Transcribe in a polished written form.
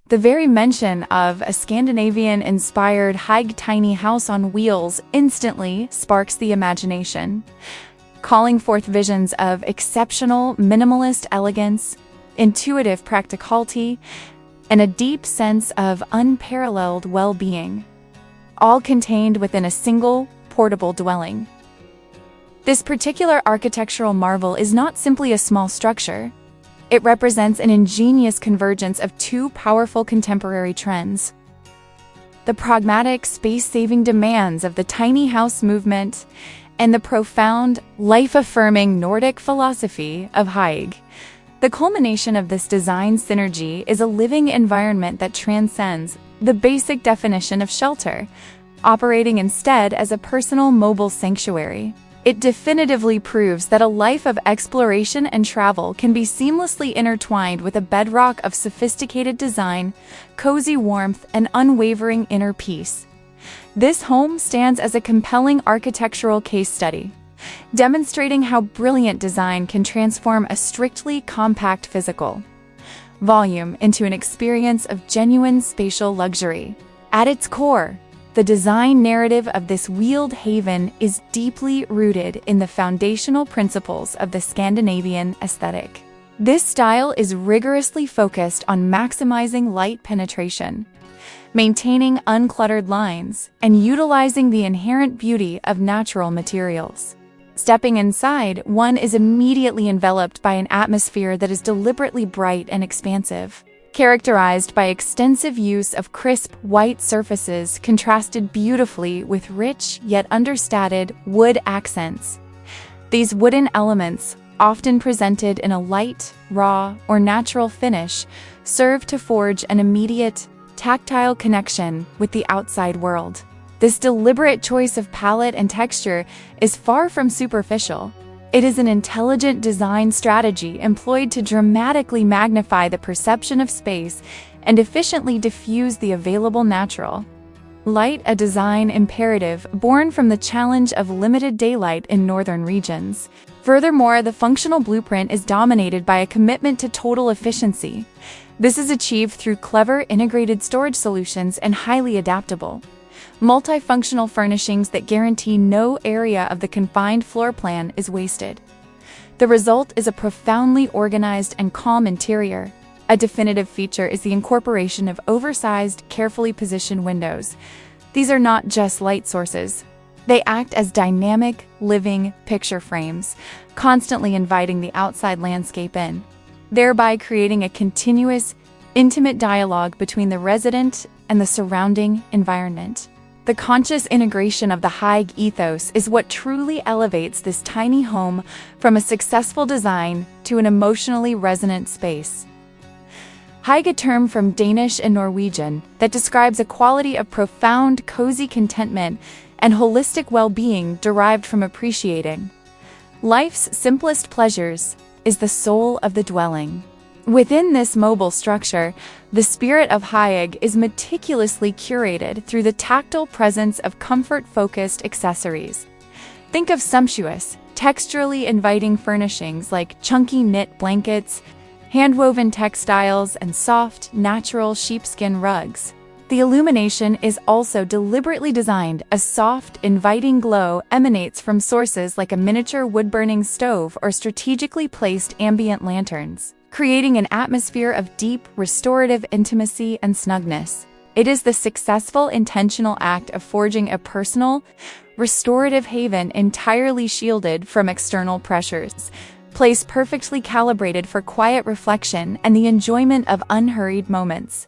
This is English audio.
The very mention of a Scandinavian-inspired hygge tiny house on wheels instantly sparks the imagination, calling forth visions of exceptional minimalist elegance, intuitive practicality, and a deep sense of unparalleled well-being, all contained within a single, portable dwelling. This particular architectural marvel is not simply a small structure. It represents an ingenious convergence of two powerful contemporary trends: the pragmatic, space-saving demands of the tiny house movement and the profound, life-affirming Nordic philosophy of hygge. The culmination of this design synergy is a living environment that transcends the basic definition of shelter, operating instead as a personal mobile sanctuary. It definitively proves that a life of exploration and travel can be seamlessly intertwined with a bedrock of sophisticated design, cozy warmth, and unwavering inner peace. This home stands as a compelling architectural case study, demonstrating how brilliant design can transform a strictly compact physical volume into an experience of genuine spatial luxury. At its core, the design narrative of this wheeled haven is deeply rooted in the foundational principles of the Scandinavian aesthetic. This style is rigorously focused on maximizing light penetration, maintaining uncluttered lines, and utilizing the inherent beauty of natural materials. Stepping inside, one is immediately enveloped by an atmosphere that is deliberately bright and expansive, characterized by extensive use of crisp, white surfaces contrasted beautifully with rich yet understated wood accents. These wooden elements, often presented in a light, raw, or natural finish, serve to forge an immediate, tactile connection with the outside world. This deliberate choice of palette and texture is far from superficial. It is an intelligent design strategy employed to dramatically magnify the perception of space and efficiently diffuse the available natural light, a design imperative born from the challenge of limited daylight in northern regions. Furthermore, the functional blueprint is dominated by a commitment to total efficiency. This is achieved through clever integrated storage solutions and highly adaptable, multifunctional furnishings that guarantee no area of the confined floor plan is wasted. The result is a profoundly organized and calm interior. A definitive feature is the incorporation of oversized, carefully positioned windows. These are not just light sources. They act as dynamic, living picture frames, constantly inviting the outside landscape in, thereby creating a continuous, intimate dialogue between the resident and the surrounding environment. The conscious integration of the hygge ethos is what truly elevates this tiny home from a successful design to an emotionally resonant space. Hygge, a term from Danish and Norwegian that describes a quality of profound, cozy contentment and holistic well-being derived from appreciating life's simplest pleasures, is the soul of the dwelling. Within this mobile structure, the spirit of hygge is meticulously curated through the tactile presence of comfort-focused accessories. Think of sumptuous, texturally inviting furnishings like chunky knit blankets, hand-woven textiles, and soft, natural sheepskin rugs. The illumination is also deliberately designed. A soft, inviting glow emanates from sources like a miniature wood-burning stove or strategically placed ambient lanterns, creating an atmosphere of deep, restorative intimacy and snugness. It is the successful, intentional act of forging a personal, restorative haven entirely shielded from external pressures, place perfectly calibrated for quiet reflection and the enjoyment of unhurried moments.